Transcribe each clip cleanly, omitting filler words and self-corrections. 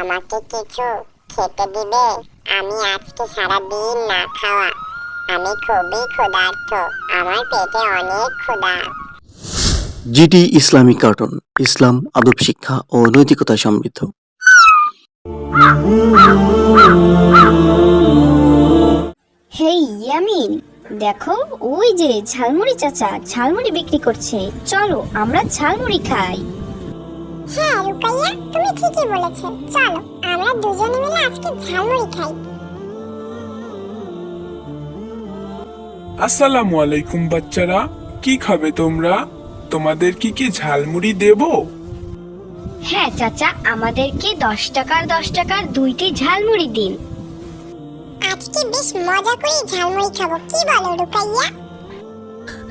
আমাকে কিছু খেতে দিবে? আমি আজকে সারাদিন না খাওয়া। আমি খুবই ক্ষুধার্ত। আমার পেটে অনেক ক্ষুধা। জিটি ইসলামিক কার্টুন, ইসলাম, আদব শিক্ষা ও নৈতিকতা সমৃদ্ধ। হেই ইয়ামিন, দেখো ওই যে ঝালমুড়ি চাচা ঝালমুড়ি বিক্রি করছে, চলো আমরা ঝালমুড়ি খাই। হ্যাঁ রুকাইয়া, তুমি ঠিকই বলেছো, চলো আমরা দুজনে মিলে আজকে ঝালমুড়ি খাই। আসসালামু আলাইকুম বাচ্চারা, কি খাবে তোমরা? তোমাদের কি ঝালমুড়ি দেবো? হ্যাঁ চাচা, আমাদেরকে 10 টাকার দুইটি ঝালমুড়ি দিন। আজকে বেশ মজা করে ঝালমুড়ি খাবো, কি বলো রুকাইয়া?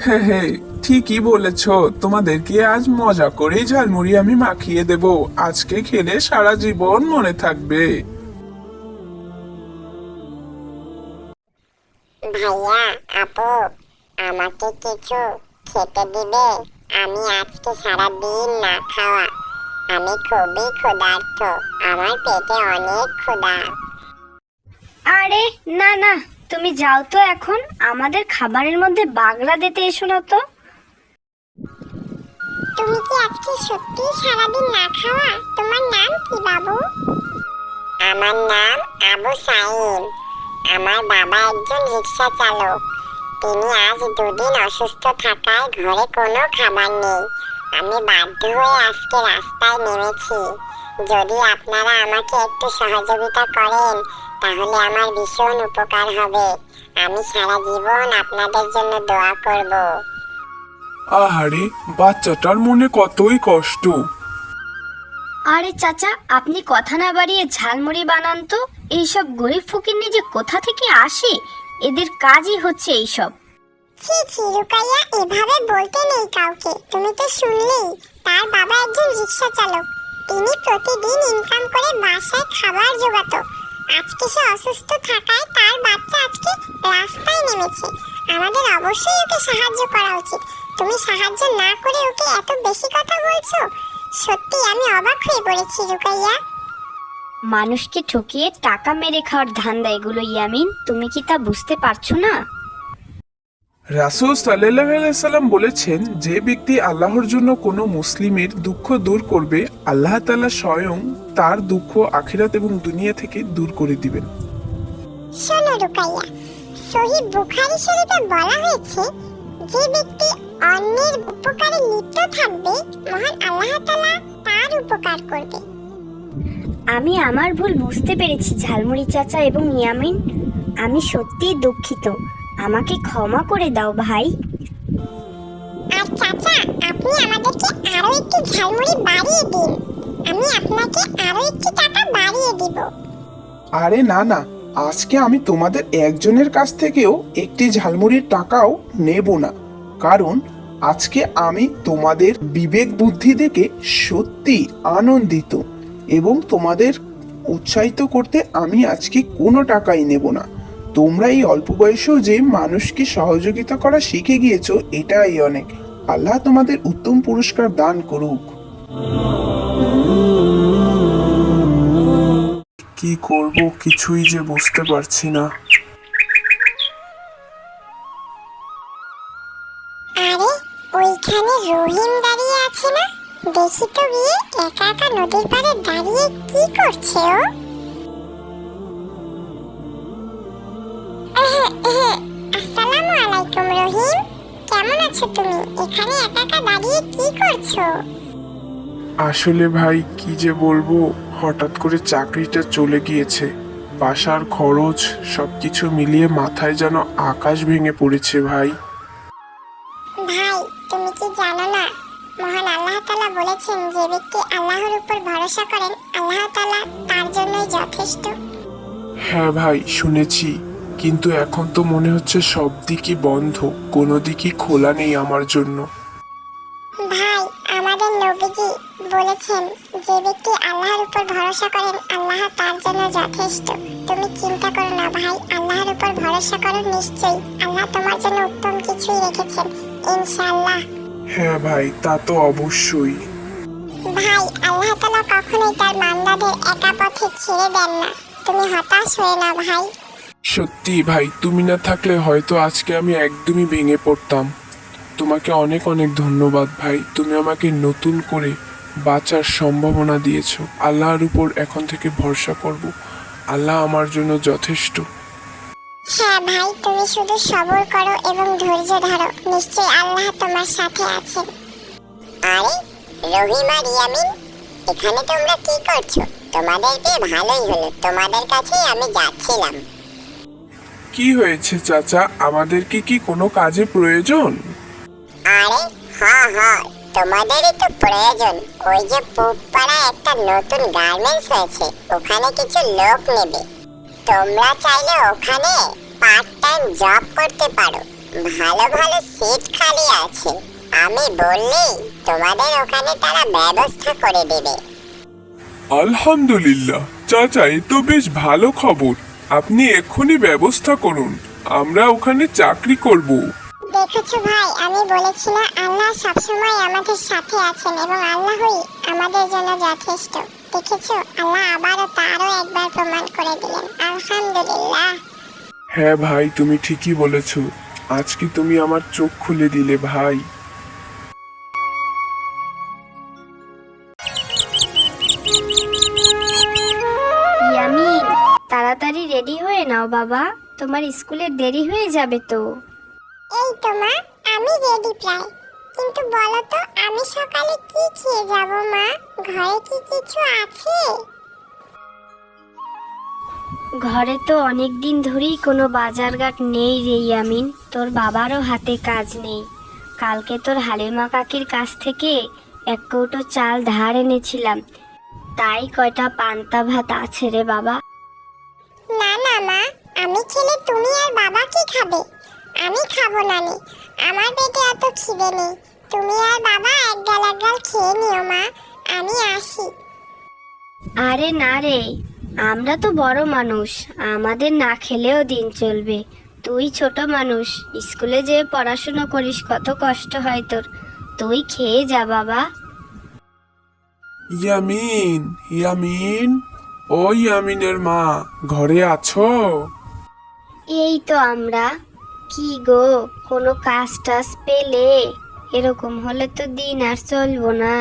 হ্যাঁ হ্যাঁ, ঠিকই বলেছ। তোমাদেরকে আজ মজা করে ঝালমুড়ি আমি মাখিয়ে দেব। আজকে খেলে সারা জীবন মনে থাকবে। ভাইয়া, আপু, আমাকে কিছু খেতে দিবে? আমি আজকে সারাদিন না খাওয়া। আমি খুবই ক্ষুধার্ত। আমার পেটে অনেক ক্ষুধা। আরে না না, তুমি যাও তো, এখন আমাদের খাবারের মধ্যে বাগড়া দিতে এসো না তো। তুমি কি আজকে সত্যি সারাদিন না খাওয়া? তোমার নাম কি বাবু? আমার নাম আবু সাইম। আমার বাবা একজন রিক্সা চালক। তিনি আজ দুদিন অসুস্থ থাকায় ঘরে কোনো খাবার নেই। আমি বাধ্য হয়ে আজকে রাস্তায় নেমেছি। যদি আপনারা আমাকে একটু সহযোগিতা করেন তাহলে আমার ভীষণ উপকার হবে। আমি সারা জীবন আপনাদের জন্য দোয়া করব। আহারে, বাচ্চাটার মনে কতই কষ্ট। আরে চাচা, আপনি কথা না বাড়িয়ে ঝালমুড়ি বানান তো। এইসব গরিব ফকিন্নি যে কোথা থেকে আসে, এদের কাজই হচ্ছে এইসব। ছি ছি রুকাইয়া, এভাবে বলতে নেই কাউকে। তুমি তো শুনলেই, তার বাবা একজন রিক্সা চালক। তিনি প্রতিদিন ইনকাম করে বাসায় খাবার জোগাতো। আজকে সে অসুস্থ থাকায় তার বাচ্চা আজকে রাস্তায় নেমেছে। আমাদের অবশ্যই ওকে সাহায্য করা উচিত। তুমি সাহায্য না করে ওকে এত বেশি কথা বলছো? সত্যি আমি অবাক হয়ে পড়েছি রুকাইয়া। মানুষকে ঠকিয়ে টাকা মেরে খাওয়ার ধান্দা এগুলো ইয়ামিন, তুমি কি তা বুঝতে পারছো না? রাসূল সাল্লাল্লাহু আলাইহি সাল্লাম বলেছেন, যে ব্যক্তি আল্লাহর জন্য কোনো মুসলিমের দুঃখ দূর করবে, আল্লাহ তাআলা স্বয়ং তার দুঃখ আখিরাত এবং দুনিয়া থেকে দূর করে দিবেন। শোনো রুকাইয়া, সহিহ বুখারী শরীফে বলা হয়েছে, যে ব্যক্তি অন্যের উপকারে লিপ্ত থাকবে, মহান আল্লাহ তাআলা তার উপকার করবে। আমি আমার ভুল বুঝতে পেরেছি ঝালমুড়ি চাচা এবং ইয়ামিন, আমি সত্যিই দুঃখিত। আমাকে ক্ষমা করে দাও ভাই। আর চাচা, আপনি আমাদেরকে আরো একটু ঝালমুড়ি বাড়িয়ে দিন। আমি আপনাকে আরো একটু টাকা বাড়িয়ে দিব। আরে না না, আজকে আমি তোমাদের একজনের কাছ থেকেও একটি ঝালমুড়ির টাকাও নেব না। কারণ আজকে আমি তোমাদের বিবেক বুদ্ধি দেখে সত্যি আনন্দিত এবং তোমাদের উৎসাহিত করতে আমি আজকে কোনো টাকাই নেব না। তোমরা এই অল্প বয়সেও যে মানুষকে সহযোগিতা করা শিখে গিয়েছো, এটাই অনেক। আল্লাহ তোমাদের উত্তম পুরস্কার দান করুক। কি করব কিছুই যে বুঝতে পারছি না। আরে, ওইখানে রহিম দাঁড়িয়ে আছে না? দেখি তো গিয়ে, একা একা নদীর পাড়ে দাঁড়িয়ে কি করছে ও? আসসালামু আলাইকুম রহিম, কেমন আছো তুমি? এখানে একা একা দাঁড়িয়ে কি করছো? আসলে ভাই কি যে বলবো, হঠাৎ করে চাকরিটা চলে গিয়েছে। বাসার খরচ সবকিছু মিলিয়ে মাথায় যেন আকাশ ভেঙে পড়েছে ভাই। ভাই, তুমি কি জানো না, মহান আল্লাহ তাআলা বলেছেন, যে ব্যক্তি আল্লাহর উপর ভরসা করেন আল্লাহ তাআলা তার জন্যই যথেষ্ট। হ্যাঁ ভাই, শুনেছি, কিন্তু এখন তো মনে হচ্ছে সব দিকই বন্ধ, কোনো দিকই খোলা নেই আমার জন্য। ভাই, আমাদের নবীজি বলেছেন, যে ব্যক্তি আল্লাহর উপর ভরসা করেন আল্লাহ তার জন্য যথেষ্ট। তুমি চিন্তা করো না ভাই, আল্লাহর উপর ভরসা করো, নিশ্চয়ই আল্লাহ তোমার জন্য উত্তম কিছুই রেখেছেন ইনশাআল্লাহ। হ্যাঁ ভাই, তা তো অবশ্যই। ভাই, আল্লাহ তাআলা কখনোই তার বান্দাদের একা পথে ছেড়ে দেন না। তুমি হতাশ হয়ে না ভাই। সত্যি ভাই, তুমি না থাকলে হয়তো আজকে আমি একদমই ভেঙে পড়তাম। তোমাকে অনেক অনেক ধন্যবাদ ভাই, তুমি আমাকে নতুন করে বাঁচার সম্ভাবনা দিয়েছো। আল্লাহর উপর এখন থেকে ভরসা করব। আল্লাহ আমার জন্য যথেষ্ট। হ্যাঁ ভাই, তুমি শুধু সবর করো এবং ধৈর্য ধরো, নিশ্চয়ই আল্লাহ তোমার সাথে আছেন। আরে রহিম আর ইয়ামিন, এখানে তোমরা কি করছো? তোমাদেরকে ভালোই হলো, তোমাদের কাছেই আমি যাচ্ছিলাম। কি হয়েছে চাচা, আমাদের কি কোনো কাজে প্রয়োজন? আরে হ্যাঁ, তোমাদেরই তো প্রয়োজন। ওই যে পুবপাড়ায় একটা নতুন গার্মেন্টস হয়েছে, ওখানে কিছু লোক নেবে। তোমরা চাইলে ওখানে পার্ট টাইম জব করতে পারো, ভালো ভালো সিট খালি আছে। আমি বললেই তোমাদের ওখানে তারা ব্যবস্থা করে দেবে। আলহামদুলিল্লাহ চাচা, এ তো বেশ ভালো খবর। আপনি এক্ষুনি ব্যবস্থা করুন, আমরা ওখানে চাকরি করব। দেখেছো ভাই, আমি বলেছি না আল্লাহ সবসময় আমাদের সাথে আছেন এবং আল্লাহই আমাদের জন্য যথেষ্ট। দেখেছো, আল্লাহ তারও একবার প্রমাণ করে দিলেন। আলহামদুলিল্লাহ। হ্যাঁ ভাই, তুমি ঠিকই বলেছ। আজকে তুমি আমার চোখ খুলে দিলে ভাই। ইয়ামিন, তাড়াতাড়ি রেডি হয়ে নাও বাবা, তোমার স্কুলে দেরি হয়ে যাবে তো। এই তো মা, আমি রেডি প্রায়। কিন্তু বলো তো, আমি সকালে কি খেয়ে যাব মা? ঘরে কি কিছু আছে? ঘরে তো অনেক দিন ধরেই কোনো বাজারঘাট নেই রে ইয়ামিন, তোর বাবারও হাতে কাজ নেই। কালকে তোর হালিমা কাকির কাছ থেকে 1 কৌটো চাল ধার এনেছিলাম, তাই কয়টা পান্তা ভাত আছে রে বাবা। না মা, আমি খেলে তুমি আর বাবা কি খাবে? আমি খাবো না নে, আমার পেটে এত খিদে নেই। তুমি আর বাবা এক গাল খেয়ে নিও মা, আমি আসি। আরে না রে, আমরা তো বড় মানুষ, আমাদের না খেলেও দিন চলবে। তুই ছোট মানুষ, স্কুলে যেয়ে পড়াশোনা করিস, কত কষ্ট হয় তোর। তুই খেয়ে যা বাবা। ইয়ামিন, ও ইয়ামিনের মা, ঘরে আছো? এই তো আমরা। কি গো, কোনো কাজ টাজ পেলে? এরকম হলে তো দিন আর চলবো না।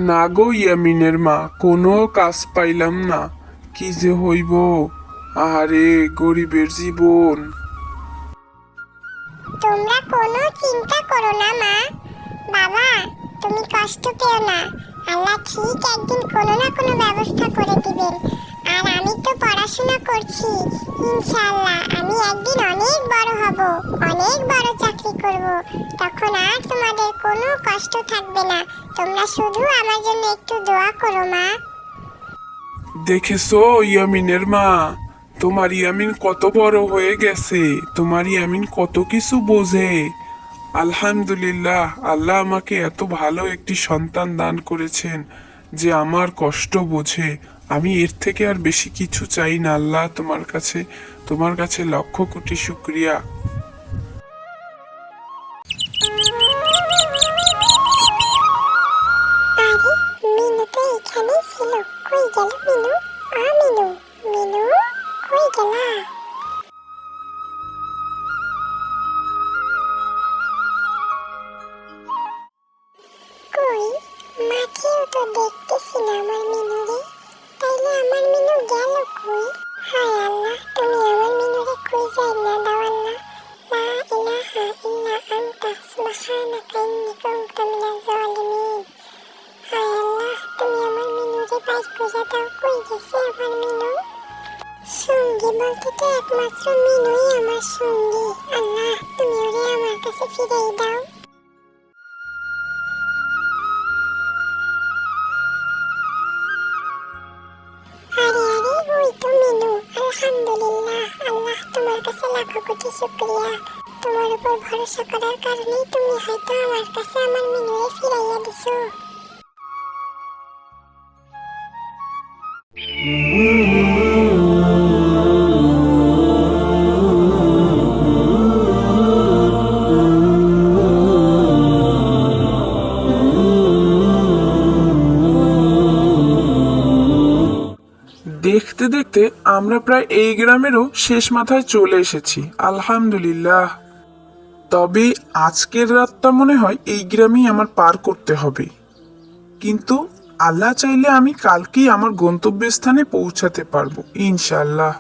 না গো ইয়ামিনের মা, কোনো কাজ পাইলাম না। কি যে হইব, আরে গরিবের জীবন। তোমরা কোনো চিন্তা করো না মা। বাবা, তুমি কষ্ট পেও না, আল্লাহ ঠিক একদিন কোনো না কোনো ব্যবস্থা করে দিবেন। আর আমি তো পড়াশোনা করছি, ইনশাআল্লাহ আমি একদিন অনেক বড় হব, অনেক বড় চাকরি করব। তখন আর তোমাদের কোনো কষ্ট থাকবে না। তোমরা শুধু আমার জন্য একটু দোয়া করো মা। দেখেছো ইয়ামিনের মা, তোমার ইয়ামিন কত বড় হয়ে গেছে, তোমার ইয়ামিন কত কিছু বোঝে। আলহামদুলিল্লাহ, আল্লাহ আমাকে এত ভালো একটি সন্তান দান করেছেন যে আমার কষ্ট বোঝে। আমি এর থেকে আর বেশি কিছু চাই না আল্লাহ, তোমার কাছে লক্ষ কোটি শুকরিয়া। আরে মিনু তো এখানে ছিল, কই গেল মিনু? মিনু, মিনু কই গেলা? কই, মাঠেও তো দেখতেছি না আমার মিনুরে। তাইলে আমার মিনু গেল কই? হায় আল্লাহ, তুমি আমার মিনুরে কই যাই না দাও আল্লাহ। লা ইলাহা ইল্লা আনতা সুবহানাকা ইন্নী কুনতু মিনাজ জালিমিন। হায় আল্লাহ, তুমি আমার মিনুরে বাইর করে দাও, কই গেছে আমার মিনু? সঙ্গী বলতে তো একমাত্র মিনুই আমার সঙ্গী। আল্লাহ, তুমি ওরে আমার কাছে ফিরিয়ে দাও। আরে ওই তো মিনু। আলহামদুলিল্লাহ, আল্লাহ তোমার কাছে লাখো কোটি শুকরিয়া। তোমার উপর ভরসা করার কারণেই তুমি হয়তো আমার কাছে আমার মিনুরে ফিরাইয়া দিছো। দেখতে দেখতে আমরা প্রায় এই গ্রামেরও শেষ মাথায় চলে এসেছি, আলহামদুলিল্লাহ। তবে আজকের রাতটা মনে হয় এই গ্রামেই আমার পার করতে হবে, কিন্তু আল্লাহ চাইলে আমি কালকেই আমার গন্তব্যস্থানে পৌঁছাতে পারবো ইনশাআল্লাহ।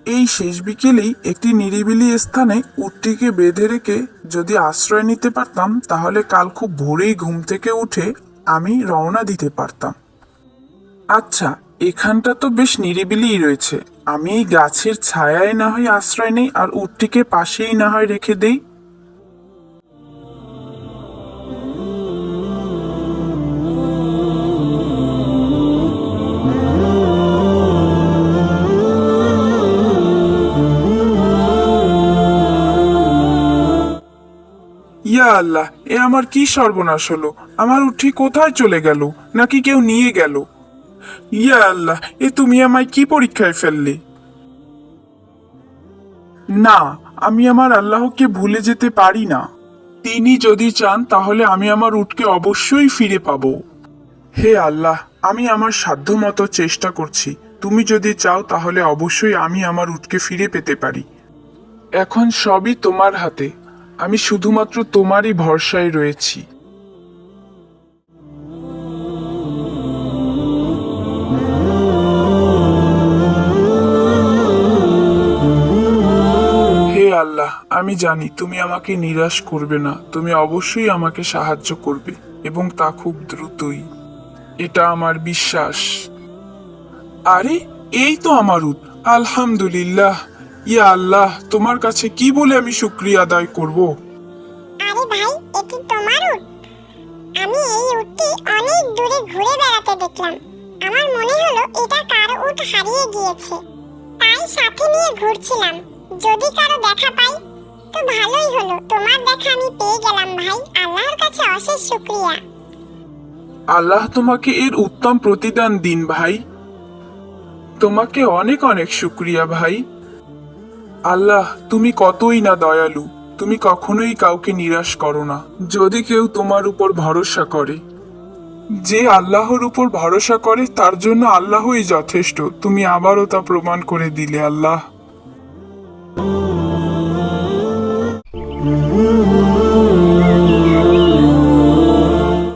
এই শেষ বিকেলেই একটি নিরিবিলি স্থানে উটটিকে বেঁধে রেখে যদি আশ্রয় নিতে পারতাম, তাহলে কাল খুব ভোরেই ঘুম থেকে উঠে আমি রওনা দিতে পারতাম। আচ্ছা, এখানটা তো বেশ নিরিবিলিই রয়েছে, আমি এই গাছের ছায়ায় না হয় আশ্রয় নেই আর উটটিকে পাশেই না হয় রেখে দেই। ইয়া আল্লাহ, এ আমার কি সর্বনাশ হলো! আমার উঠি কোথায় চলে গেল? নাকি কেউ নিয়ে গেল? ইয়া আল্লাহ, এ তুমি আমায় কি পরীক্ষায় ফেললে? না, আমি আমার আল্লাহকে ভুলে যেতে পারি না। তিনি যদি চান তাহলে আমি আমার উটকে অবশ্যই ফিরে পাবো। হে আল্লাহ, আমি আমার সাধ্যমতো চেষ্টা করছি, তুমি যদি চাও তাহলে অবশ্যই আমি আমার উটকে ফিরে পেতে পারি। এখন সবই তোমার হাতে, আমি শুধুমাত্র তোমারই ভরসায় রয়েছি। হে আল্লাহ, আমি জানি তুমি আমাকে নিরাশ করবে না, তুমি অবশ্যই আমাকে সাহায্য করবে এবং তা খুব দ্রুতই, এটা আমার বিশ্বাস। আরে, এই তো আমার উট, আলহামদুলিল্লাহ। ইয়া আল্লাহ, তোমার কাছে কি বলে আমি শুকরিয়া আদায় করব? আরে ভাই, এটি তোমার উট? আমি এই উটটি অনেক দূরে ঘুরে বেড়াতে দেখলাম। আমার মনে হলো এটা কারো উট হারিয়ে গিয়েছে, তাই সাথে নিয়ে ঘুরছিলাম। যদি কারো দেখা পাই তো ভালোই হলো, তোমার দেখা আমি পেয়ে গেলাম ভাই, আল্লাহর কাছে অশেষ শুকরিয়া। আল্লাহ তোমাকে এর উত্তম প্রতিদান দিন ভাই, তোমাকে অনেক অনেক শুকরিয়া ভাই। আল্লাহ, তুমি কতই না দয়ালু, তুমি কখনোই কাউকে নিরাশ করো না যদি কেউ তোমার উপর ভরসা করে। যে আল্লাহর উপর ভরসা করে তার জন্য আল্লাহই যথেষ্ট, তুমি আবারও তা প্রমাণ করে দিলে আল্লাহ।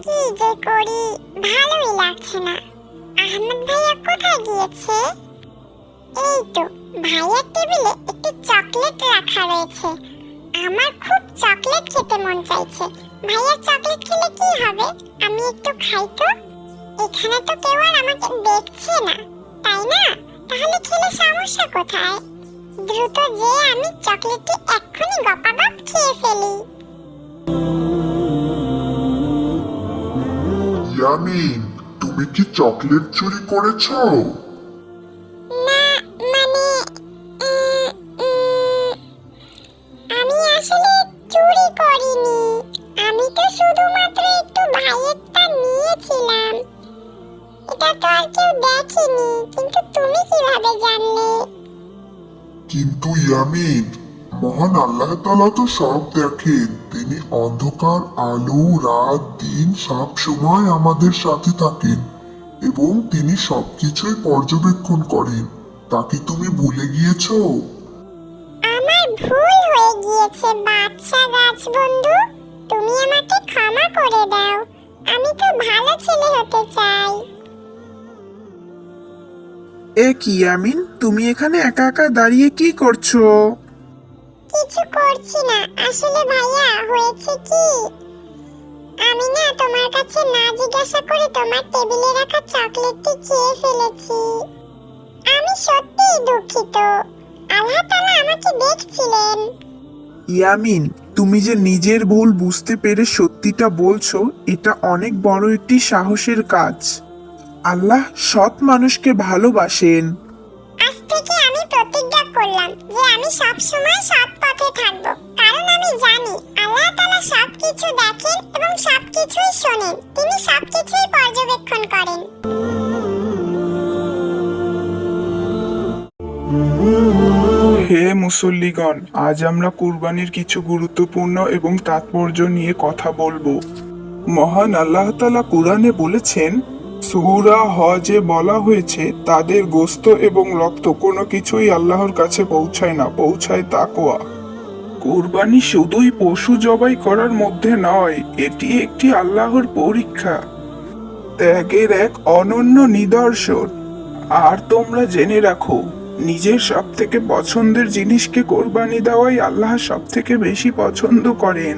কি যে করি, ভালোই লাগছে না। আহমেদ ভাইয়া কোথায় গিয়েছে? এই তো, ভাইয়ার টেবিলে একটি চকলেট রাখা রয়েছে। আমার খুব চকলেট খেতে মন চাইছে। ভাইয়া চকলেট খেলে কি হবে? আমি একটু খাই তো। এখানে তো কেউ আর আমাকে দেখছে না, তাই না? তাহলে খেলে সমস্যা কোথায়? দ্রুত যে আমি চকলেটটি এক্ষুনি গপাগপ খেয়ে ফেলি। ইয়ামিন, তুমি কি চকলেট চুরি করেছো? না, মানে আমি আসলে চুরি করিনি। আমি তো শুধুমাত্র একটু ভাইয়েরটা নিয়েছিলাম। এটা তো আর কেউ দেখেনি, কিন্তু তুমি কিভাবে জানলে? কিন্তু ইয়ামিন, মহান আল্লাহ তাআলা তো সব দেখেন। তিনি অন্ধকার, আলো, রাত, দিন সব সময় আমাদের সাথে থাকেন এবং তিনি সবকিছুই পর্যবেক্ষণ করেন। তা কি তুমি ভুলে গিয়েছো? আমার ভুল হয়ে গিয়েছে বাদশা গাছ বন্ধু, তুমি আমাকে ক্ষমা করে দাও। আমি তো ভালো ছেলে হতে চাই। এ কি ইয়ামিন, তুমি এখানে একা একা দাঁড়িয়ে কি করছো? কিছু করছি না, আসলে ভাইয়া হয়েছে কি, আমি না তোমার কাছে না জিজ্ঞাসা করে তোমার টেবিলে রাখা চকলেটটি খেয়ে ফেলেছি। আমি সত্যিই দুঃখিত। আল্লাহ তাআলা আমাকে দেখছিলেন। ইয়ামিন, তুমি যে নিজের ভুল বুঝতে পেরে সত্যিটা বলছো, এটা অনেক বড় একটি সাহসের কাজ। আল্লাহ সৎ মানুষকে ভালোবাসেন। আজ থেকে আমি প্রতিজ্ঞা করলাম যে আমি সব সময় সৎ পথে থাকব, কারণ আমি জানি আল্লাহ তাআলা সবকিছু দেখেন এবং সবকিছুই শোনেন, তিনি সবকিছুই পর্যবেক্ষণ করেন। হে মুসল্লিগণ, আজ আমরা কুরবানির কিছু গুরুত্বপূর্ণ এবং তাৎপর্য নিয়ে কথা বলবো। মহান আল্লাহ তাআলা কুরআনে বলেছেন, সূরা হজে বলা হয়েছে তাদের গোশত এবং রক্ত কোনো কিছুই আল্লাহর কাছে পৌঁছায় না, পৌঁছায় তাকওয়া। কুরবানি শুধুই পশু জবাই করার মধ্যে নয়, এটি একটি আল্লাহর পরীক্ষা, ত্যাগের এক অনন্য নিদর্শন। আর তোমরা জেনে রাখো, নিজের সব থেকে পছন্দের জিনিসকে কোরবানি দেওয়াই আল্লাহ সব থেকে বেশি পছন্দ করেন।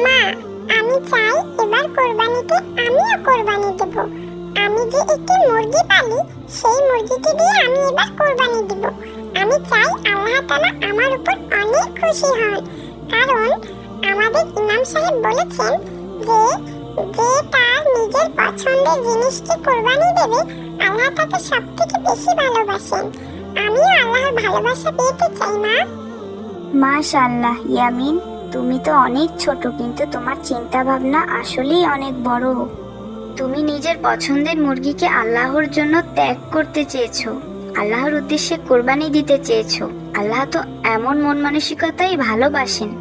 মা, আমি চাই এবার কোরবানিতে আমিও কোরবানি দেব। আমি যে একটি মুরগি পালি, সেই মুরগিটি দিয়ে আমি এবার কোরবানি দেব। আমি চাই আল্লাহ তাআলা আমার উপর অনেক খুশি হন, কারণ আমাদের ইমাম সাহেব বলেছেন যে যে তার নিজের পছন্দের জিনিসকে কোরবানি দেবে, আল্লাহ তাকে সবথেকে বেশি ভালোবাসেন। আমিও আল্লাহর ভালোবাসা পেতে চাই মা। মাশাআল্লাহ ইয়ামিন, তুমি তো অনেক ছোট, কিন্তু তোমার চিন্তা ভাবনা আসলেই অনেক বড়। তুমি নিজের পছন্দের মুরগিকে আল্লাহর জন্য ত্যাগ করতে চেয়েছো, আল্লাহর উদ্দেশ্যে কোরবানি দিতে চেয়েছো। আল্লাহ তো এমন মন মানসিকতাই ভালোবাসেন।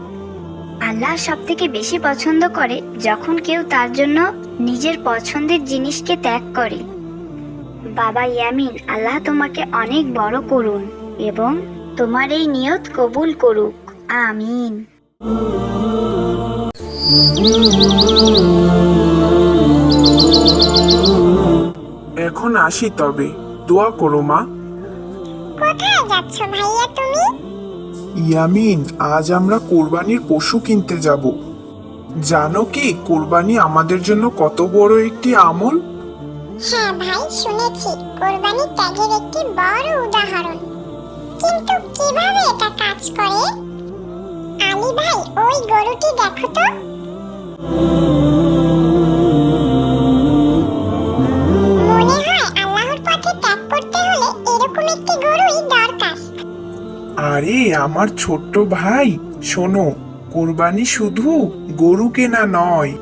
আল্লাহ সব থেকে বেশি পছন্দ করে যখন কেউ তার জন্য নিজের পছন্দের জিনিসকে ত্যাগ করে। বাবা ইয়ামিন, আল্লাহ তোমাকে অনেক বড় করুন এবং তোমার এই নিয়ত কবুল করুক। আমিন। এখন আসি, তবে দোয়া করো মা। কোথায় যাচ্ছ ভাইয়া তুমি? ইয়ামিন, আজ আমরা কোরবানির পশু কিনতে যাব। জানো কি কোরবানি আমাদের জন্য কত বড় একটি আমল? হ্যাঁ ভাই, শুনেছি কোরবানি ত্যাগের একটি বড় উদাহরণ। কিন্তু কিভাবে এটা কাজ করে? আলী ভাই, ওই গরুটি দেখো তো। মনে হয় আল্লাহর পথে ত্যাগ করতে হলে এরকম একটি গরুই দরকার। আরে আমার ছোট্ট ভাই, শোনো, কোরবানি শুধু গরু কেনা নয়,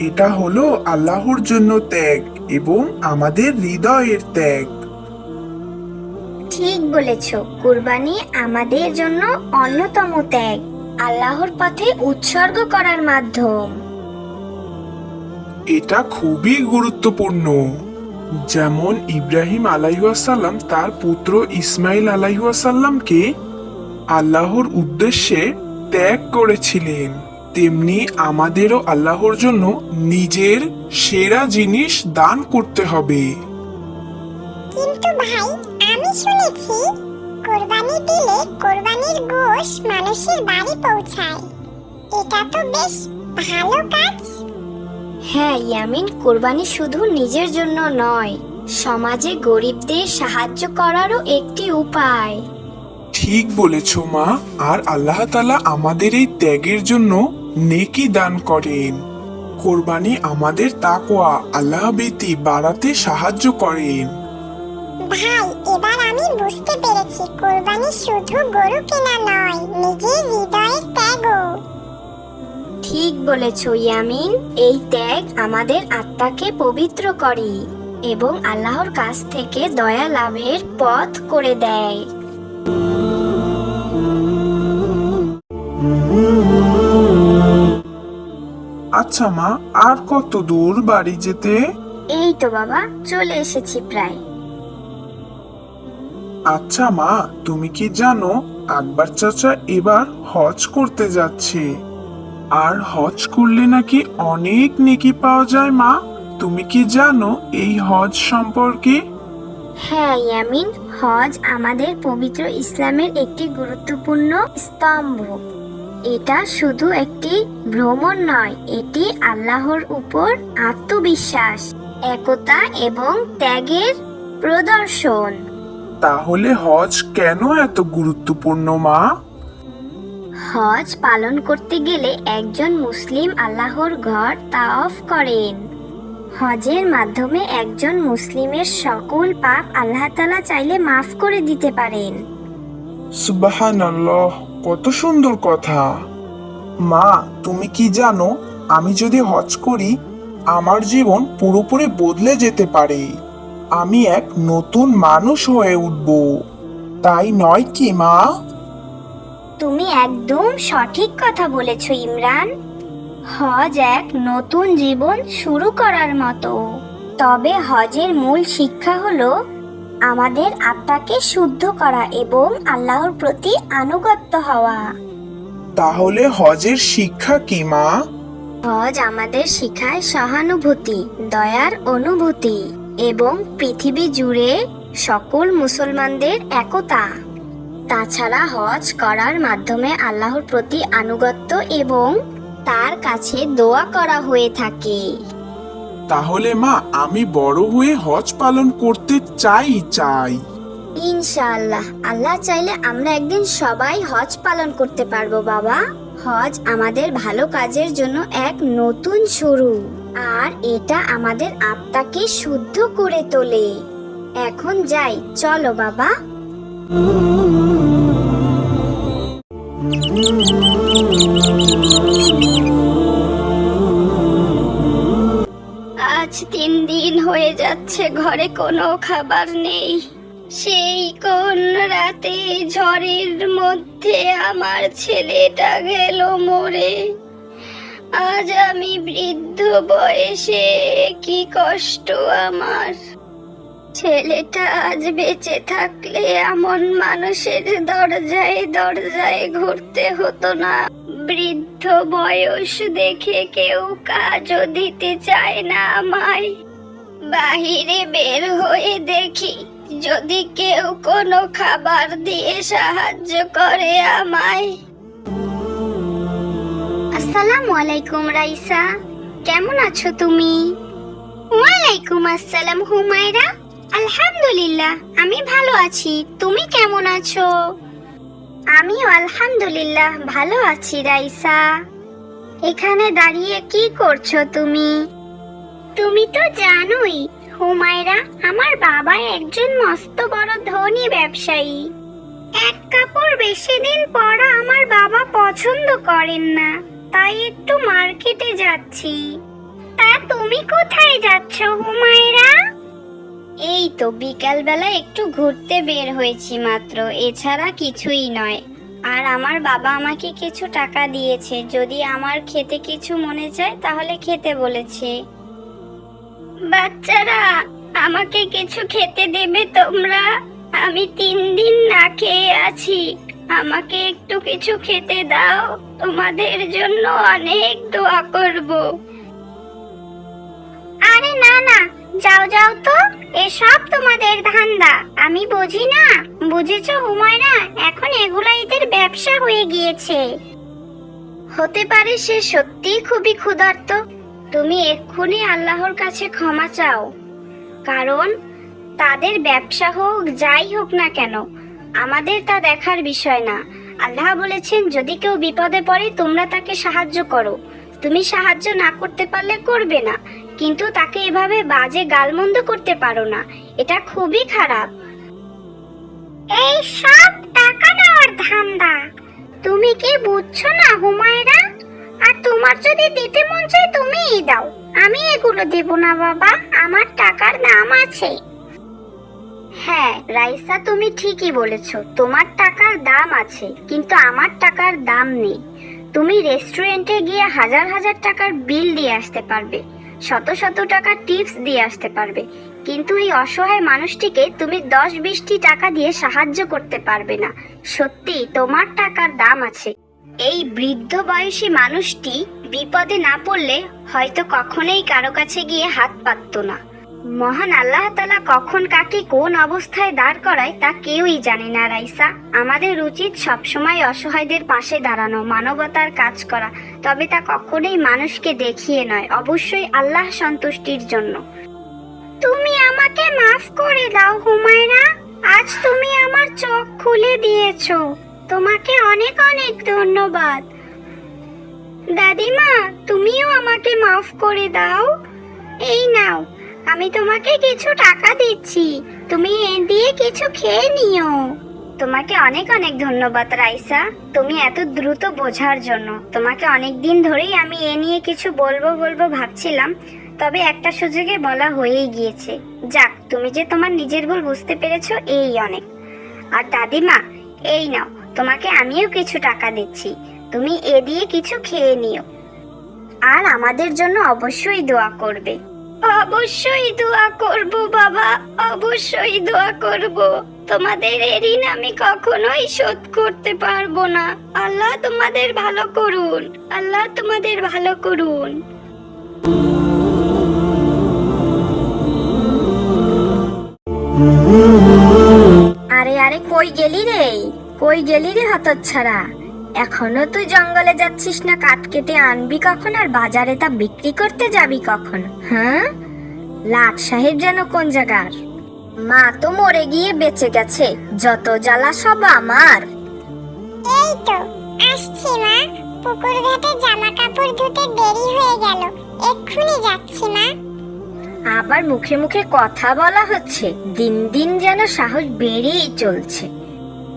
এটা হলো আল্লাহর জন্য ত্যাগ এবং আমাদের হৃদয়ের ত্যাগ। ঠিক বলেছ, কুরবানি আমাদের জন্য অন্যতম ত্যাগ, আল্লাহর পথে উৎসর্গ করার মাধ্যম। এটা খুবই গুরুত্বপূর্ণ। যেমন ইব্রাহিম আলাইহাসাল্লাম তার পুত্র ইসমাইল আলাইহাসাল্লামকে আল্লাহর উদ্দেশ্যে ত্যাগ করেছিলেন, তেমনি আমাদেরও আল্লাহর জন্য নিজের সেরা জিনিস দান করতে হবে। কিন্তু ভাই, আমি শুনেছি কোরবানি দিলে কোরবানির গোশ মানুষের বাড়ি পৌঁছায়। এটা তো বেশ ভালো কাজ। হ্যাঁ ইয়ামিন, কোরবানি শুধু নিজের জন্য নয়, সমাজে গরিবদের সাহায্য করারও একটি উপায়। ঠিক বলেছ মা। আর আল্লাহ তাআলা আমাদের এই ত্যাগের জন্য নেকি দান করেন। কোরবানি আমাদের তাকওয়া, আল্লাহ ভীতি বাড়াতে সাহায্য করেন। ভাই, এবার আমি বুঝতে পেরেছি কোরবানি শুধু গরু কেনা নয়, নিজের হৃদয়ের ত্যাগও। ঠিক বলেছ ইয়ামিন, এই ত্যাগ আমাদের আত্মাকে পবিত্র করে এবং আল্লাহর কাছ থেকে দয়া লাভের পথ করে দেয়। আচ্ছা মা, আর কত দূর বাড়ি যেতে? এই তো বাবা, চলে এসেছি প্রায়। আচ্ছা মা, তুমি কি জানো আকবর চাচা এবার হজ করতে যাচ্ছে, আর হজ করলে নাকি অনেক নেকি পাওয়া যায় মা? তুমি কি জানো এই হজ সম্পর্কে? হ্যাঁ ইয়ামিন, হজ আমাদের পবিত্র ইসলামের একটি গুরুত্বপূর্ণ স্তম্ভ। এটা শুধু একটি ভ্রমণ নয়, এটি আল্লাহর উপর আত্মবিশ্বাস, একতা এবং ত্যাগের প্রদর্শন। তাহলে হজ কেন এত গুরুত্বপূর্ণ মা? হজ পালন করতে গেলে একজন মুসলিম আল্লাহর ঘর তাওয়াফ করেন। হজের মাধ্যমে একজন মুসলিমের সকল পাপ আল্লাহ তাআলা চাইলে মাফ করে দিতে পারেন। সুবহানাল্লাহ, কত সুন্দর কথা। মা, তুমি কি জানো আমি যদি হজ করি আমার জীবন পুরোপুরি বদলে যেতে পারে। আমি এক নতুন মানুষ হয়ে উঠব, তাই নয় কি মা? তুমি একদম সঠিক কথা বলেছো ইমরান। হজ এক নতুন জীবন শুরু করার মতো। তবে হজের মূল শিক্ষা হলো আমাদের আত্মাকে শুদ্ধ করা এবং আল্লাহর প্রতি আনুগত্য হওয়া। তাহলে হজের শিক্ষা কি মা? হজ আমাদের শিখায় সহানুভূতি, দয়ার অনুভূতি এবং পৃথিবী জুড়ে সকল মুসলমানদের একতা। তাছাড়া হজ করার মাধ্যমে আল্লাহর প্রতি আনুগত্য এবং তার কাছে দোয়া করা হয়ে থাকে। তাহলে মা আমি বড় হয়ে হজ পালন করতে চাই। ইনশাআল্লাহ, আল্লাহ চাইলে আমরা একদিন সবাই হজ পালন করতে পারবো বাবা। হজ আমাদের ভালো কাজের জন্য এক নতুন শুরু, আর এটা আমাদের আত্মাকে শুদ্ধ করে তোলে। এখন যাই, চলো বাবা। আজ 3 দিন হয়ে যাচ্ছে ঘরে কোনো খাবার নেই। সেই কোন রাতে ঝড়ের মধ্যে আমার ছেলেটা গেল মরে। আজ আমি বৃদ্ধ বয়সে, কি কষ্ট আমার। ছেলেটা আজ বেঁচে থাকলে এমন মানুষের দরজায় দরজায় ঘুরতে হতো না। বৃদ্ধ বয়স দেখে কেউ কাজও দিতে চায় না আমায়। বাহিরে বের হয়ে দেখি যদি কেউ কোনো খাবার দিয়ে সাহায্য করে আমায়। আসসালামু আলাইকুম রাইসা, কেমন আছো তুমি? ওয়ালাইকুম আসসালাম হুমায়রা, আলহামদুলিল্লাহ আমি ভালো আছি। তুমি কেমন আছো? আমিও আলহামদুলিল্লাহ ভালো আছি রাইসা। এখানে দাঁড়িয়ে কি করছো তুমি? তুমি তো জানোই হুমায়রা, আমার বাবা একজন মস্ত বড় ধনী ব্যবসায়ী। এক কাপড় বেশি দিন পরা আমার বাবা পছন্দ করেন না, তাই একটু মার্কেটে যাচ্ছি। তা তুমি কোথায় যাচ্ছ হুমায়রা? এই তো বিকাল বেলা একটু ঘুরতে বের হয়েছি মাত্র, এছাড়া কিছুই নয়। আর আমার বাবা আমাকে কিছু টাকা দিয়েছে, যদি আমার খেতে কিছু মনে চায় তাহলে খেতে বলেছে। বাচ্চারা, আমাকে কিছু খেতে দেবে তোমরা? আমি 3 দিন না খেয়ে আছি, আমাকে একটু কিছু খেতে দাও, তোমাদের জন্য অনেক দোয়া করব। আরে না না, যাও যাও তো, এসব তোমাদের ধান্দা, আমি বুঝি না। বুঝেছো হুমায়রা, এখন এগুলো এদের ব্যবসা হয়ে গিয়েছে। হতে পারে সে সত্যিই খুবই ক্ষুধার্ত। তুমি এক্ষুনি আল্লাহর কাছে ক্ষমা চাও, কারণ তাদের ব্যবসা হোক যাই হোক না কেন, আমাদের তা দেখার বিষয় না। আল্লাহ বলেছেন যদি কেউ বিপদে পড়ে তোমরা তাকে সাহায্য করো। তুমি সাহায্য না করতে পারলে করবে না, কিন্তু তাকে এভাবে বাজে গালমন্দ করতে পারো না, এটা খুবই খারাপ। এই সব টাকা নেওয়ার ধান্দা, তুমি কি বুঝছো না হুমায়রা? আর তোমার যদি দিতে মন চায় তুমিই দাও, আমি এগুলো দেব না বাবা, আমার টাকার দাম আছে। হ্যাঁ রাইসা, তুমি ঠিকই বলেছো, তোমার টাকার দাম আছে, কিন্তু আমার টাকার দাম নেই। তুমি রেস্টুরেন্টে গিয়ে হাজার হাজার টাকার বিল দিয়ে আসতে পারবে, শত শত টাকার টিপস দিয়ে আসতে পারবে, কিন্তু এই অসহায় মানুষটিকে তুমি 10-20টি টাকা দিয়ে সাহায্য করতে পারবে না। সত্যি তোমার টাকার দাম আছে। এই বৃদ্ধ বয়সী মানুষটি বিপদে না পড়লে হয়তো কখনোই কারো কাছে গিয়ে হাত পাততো না। মহান আল্লাহ তাআলা কখন কাকে কোন অবস্থায় দাঁড় করায় তা কেউই জানে না রাইসা। আমাদের উচিত সবসময় অসহায়দের পাশে দাঁড়ানো, মানবতার কাজ করা, তবে তা কখনোই মানুষকে দেখিয়ে নয়, অবশ্যই আল্লাহ সন্তুষ্টির জন্য। তুমি আমাকে মাফ করে দাও হুমায়রা, আজ তুমি আমার চোখ খুলে দিয়েছো, তোমাকে অনেক অনেক ধন্যবাদ। দাদিমা, তুমিও আমাকে মাফ করে দাও। এই নাও, আমি তোমাকে কিছু টাকা দিচ্ছি, তুমি এ দিয়ে কিছু খেয়ে নিও। তোমাকে অনেক অনেক ধন্যবাদ রাইসা, তুমি এত দ্রুত বোঝার জন্য। তোমাকে অনেক দিন ধরেই আমি এ নিয়ে কিছু বলবো ভাবছিলাম, তবে একটা সুযোগে বলা হয়েই গিয়েছে। যাক, তুমি যে তোমার নিজের ভুল বুঝতে পেরেছো, এই অনেক। আর দাদিমা, এই নাও, তোমাকে আমিও কিছু টাকা দিচ্ছি, তুমি এ দিয়ে কিছু খেয়ে নিও, আর আমাদের জন্য অবশ্যই দোয়া করবে। অবশ্যই দোয়া করব বাবা, অবশ্যই দোয়া করব। তোমাদের ঋণ আমি কখনোই শোধ করতে পারবো না। আল্লাহ তোমাদের ভালো করুন, আল্লাহ তোমাদের ভালো করুন। আরে আরে, কই গেলি রে? কই গেলি রে হতচ্ছাড়া? এখনো তুই জঙ্গলে যাচ্ছিস না? কাঠ কেটে আনবি কখন আর বাজারে তা বিক্রি করতে যাবি কখন? হ্যাঁ, লাট সাহেব যেন কোন জায়গার? মা তো মরে গিয়ে বেঁচে গেছে, যত জ্বালা সব আমার। এই তো আসছি মা, পুকুর ঘাটে জামা কাপড় ধুতে দেরি হয়ে গেল, এক্ষুনি যাচ্ছি মা। আবার মুখে মুখে কথা বলা হচ্ছে, দিন দিন যেন সাহস বেড়েই চলছে।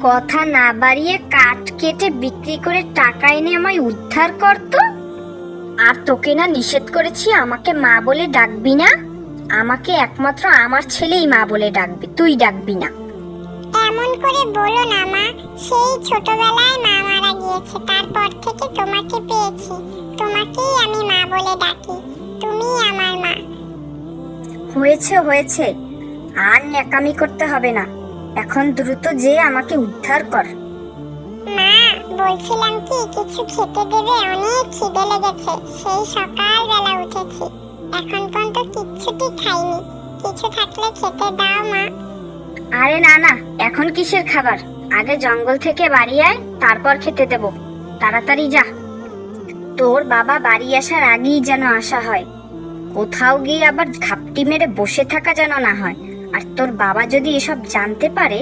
কথা না বাড়িয়ে কাঠ কেটে বিক্রি করে টাকা এনে আমায় উদ্ধার করতো। আর তোকে না নিষেধ করেছি আমাকে মা বলে ডাকবি না? আমাকে একমাত্র আমার ছেলেই মা বলে ডাকবে, তুই ডাকবি না। এমন করে বলো না মা, সেই ছোটবেলায় মা মারা গিয়েছে, তারপর থেকে তোমাকে পেয়েছি, তোমাকেই আমি মা বলে ডাকি, তুমিই আমার মা। হয়েছে হয়েছে, আর ন্যাকামি করতে হবে না, এখন দ্রুত যে আমাকে উদ্ধার কর। মা বলছিলাম কি, কিছু খেতে দেবে, অনেক খিদে লেগেছে, সেই সকালবেলা উঠেছি, এখন পর্যন্ত কিচ্ছুটি খাইনি, কিছু থাকলে খেতে দাও মা। আরে না না, এখন কিসের খাবার? আগে জঙ্গল থেকে বাড়ি আয়, তারপর খেতে দেব। তাড়াতাড়ি যা, তোর বাবা বাড়ি আসার আগেই যেন আসা হয়। কোথাও গিয়ে আবার ঘাপটি মেরে বসে থাকা যেন না হয়। আর তোর বাবা যদি এসব জানতে পারে,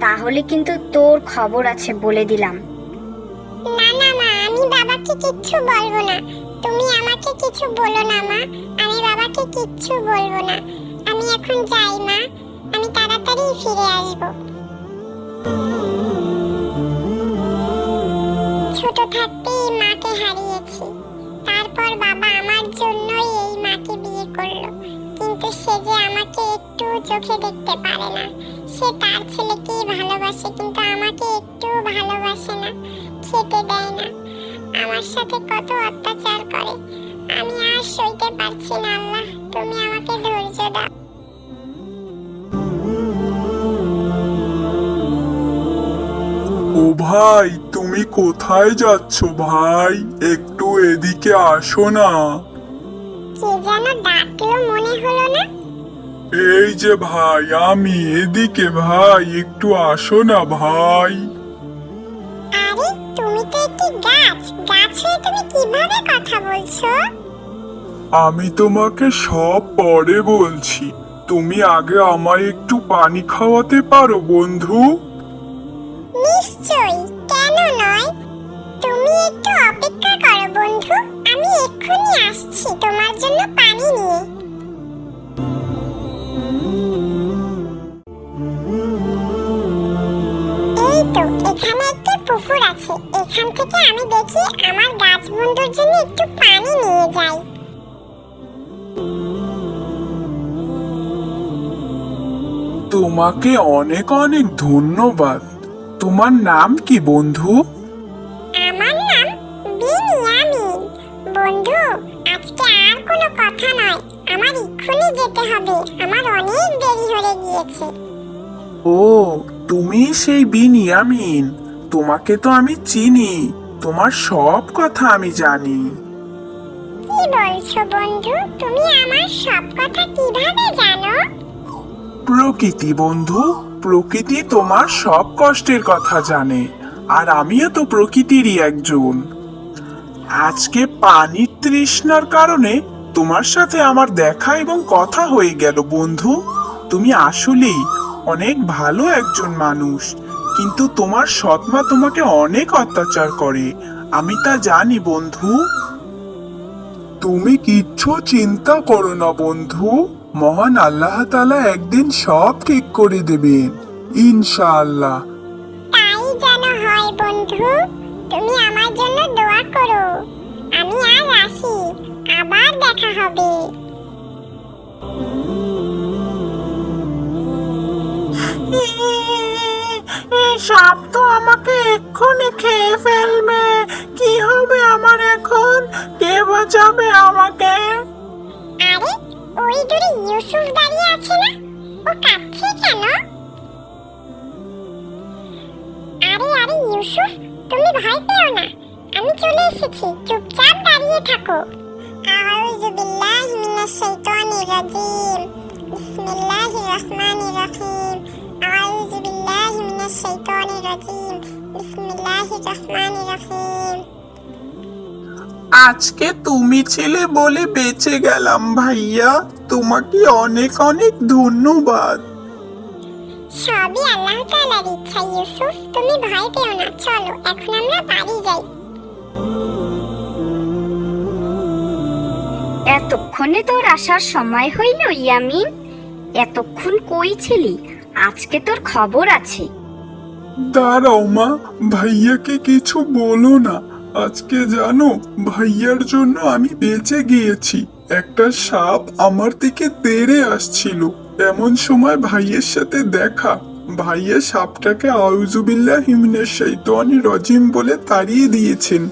তাহলে কিন্তু তোর খবর আছে, বলে দিলাম। না না মা, আমি বাবাকে কিচ্ছু বলবো না, তুমি আমাকে কিছু বলো না মা, আমি বাবাকে কিচ্ছু বলবো না। আমি এখন যাই মা, আমি তাড়াতাড়ি ফিরে আসবো। ছোট থাকতেই মাকে হারিয়েছি, তারপর বাবা আমার জন্যই এই মাকে বিয়ে করলো, কিন্তু সে যে আমাকে একটু চোখে দেখতে পারে না। সে তার ছেলেকেই ভালোবাসে, কিন্তু আমাকে একটু ভালোবাসে না, খেতে দেয় না, আমার সাথে কত অত্যাচার করে। আমি আর সইতে পারছি না আল্লাহ, তুমি আমাকে ধৈর্য দাও। ও ভাই, তুমি কোথায় যাচ্ছ ভাই? একটু এদিকে আসো না। কে যেন ডাকলো মনে হলো না? এই যে ভাই, আমি এদিকে ভাই, একটু আসো না ভাই। আরে তুমি তো একটি গাছ, গাছ হয়ে তুমি কিভাবে কথা বলছো? আমি তোমাকে সব পরে বলছি, তুমি আগে আমায় একটু পানি খাওয়াতে পারো বন্ধু? নিশ্চয়ই, কেন নয়, তুমি একটু অপেক্ষা করো বন্ধু, আমি এক্ষুনি আসছি তোমার জন্য পানি নিয়ে। এই তো এখানে একটি পুকুর আছে, এখান থেকে আমি দেখি আমার গাছ বন্ধুর জন্য একটু পানি নিয়ে যাই। তোমাকে অনেক অনেক ধন্যবাদ। তোমার নাম কি বন্ধু? আমার নাম বিনিয়ামিন। বন্ধু, আজকে আর কোনো কথা নয়, আমার এক্ষুনি যেতে হবে, আমার অনেক দেরি হয়ে গিয়েছে। ও, তুমি সেই বিনিয়ামিন, তোমাকে তো আমি চিনি, তোমার সব কথা আমি জানি। কি বলছো বন্ধু, তুমি আমার সব কথা কিভাবে জানো? প্রকৃতি বন্ধু, প্রকৃতি তোমার সব কষ্টের কথা জানে, আর আমিও তো প্রকৃতিরই একজন। আজকে পানির তৃষ্ণার কারণে তোমার সাথে আমার দেখা এবং কথা হয়ে গেল বন্ধু। তুমি আসলেই অনেক ভালো একজন মানুষ, কিন্তু তোমার সৎমা তোমাকে অনেক অত্যাচার করে, আমি তা জানি বন্ধু। তুমি কিচ্ছু চিন্তা করো না বন্ধু, মহান আল্লাহ তাআলা একদিন সব ঠিক করে দেবেন ইনশাআল্লাহ। তাই যেন হয় বন্ধু, তুমি আমার জন্য দোয়া করো। আমি আজ আসি, আবার দেখা হবে। সাপ তো আমাকে এক্ষুনি খেয়ে ফেলবে, কি হবে আমার এখন? কে বাঁচাবে আমাকে? আরে ওই দূরে ইউসুফ দাঁড়িয়ে আছে না, ও কাঁদছে কেন? আরে আরে ইউসুফ, তুমি ভয় পেও না, আমি চলে এসেছি, চুপচাপ দাঁড়িয়ে থাকো। আউযু বিল্লাহি মিনাশ শাইতানির রাজিম, বিসমিল্লাহির রহমানির রহিম। আউযু বিল্লাহি মিনাশ শাইতানির রাজিম, বিসমিল্লাহির রহমানির রহিম। আজকে তুমি ছিলে বলে বেঁচে গেলাম ভাইয়া, তোমাকে অনেক অনেক ধন্যবাদ। সবই আল্লাহ তাআলার ইচ্ছা ইউসুফ, তুমি ভয় পেও না, চলো এখন আমরা বাড়ি যাই। এতক্ষণে তোর আসার সময় হইল ইয়ামিন? এতক্ষণ কই ছিলি? আজকে তোর খবর আছে। দাঁড়াও মা, ভাইয়াকে কিছু বলো না। আজকে জানো, ভাইয়ার জন্য আমি বেঁচে গিয়েছি। একটা সাপ আমার দিকে তেড়ে আসছিল, এমন সময় ভাইয়ের সাথে দেখা। ভাইয়া সাপটাকে আউযুবিল্লাহি মিনাশ শাইতানির রাজিম বলে তাড়িয়ে দিয়েছেন।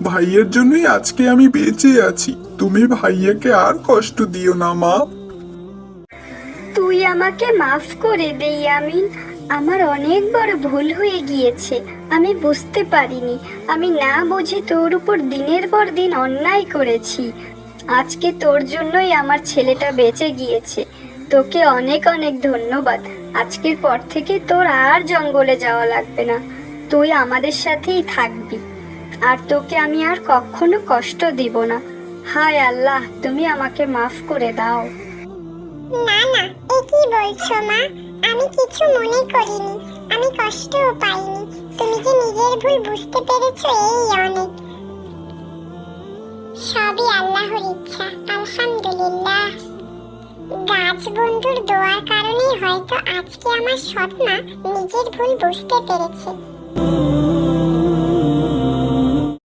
ভাইয়ের জন্যই আজকে আমি বেঁচে আছি। তুমি ভাইয়াকে আর কষ্ট দিও না মা। তুই আমাকে মাফ করে দে ইয়ামিন, আমার অনেক বড় ভুল হয়ে গিয়েছে। আমি বুঝতে পারিনি, আমি না বুঝে তোর উপর দিনের পর দিন অন্যায় করেছি। আজকে তোর জন্যই আমার ছেলেটা বেঁচে গিয়েছে। তোকে অনেক অনেক ধন্যবাদ। আজকের পর থেকে তোর আর জঙ্গলে যাওয়া লাগবে না, তুই আমাদের সাথেই থাকবি, আর তোকে আমি আর কখনো কষ্ট দিব না। হায় আল্লাহ, তুমি আমাকে মাফ করে দাও। না না, এ কি বলছো মা? আমি কিছু মনে করিনি, আমি কষ্টও পাইনি। তুমি যে নিজের ভুল বুঝতে পেরেছো, এই অনেক। সবই আল্লাহর ইচ্ছা, আলহামদুলিল্লাহ। গাছ বন্ধুর দোয়ার কারণেই হয়তো আজকে আমার সৎমা নিজের ভুল বুঝতে পেরেছে।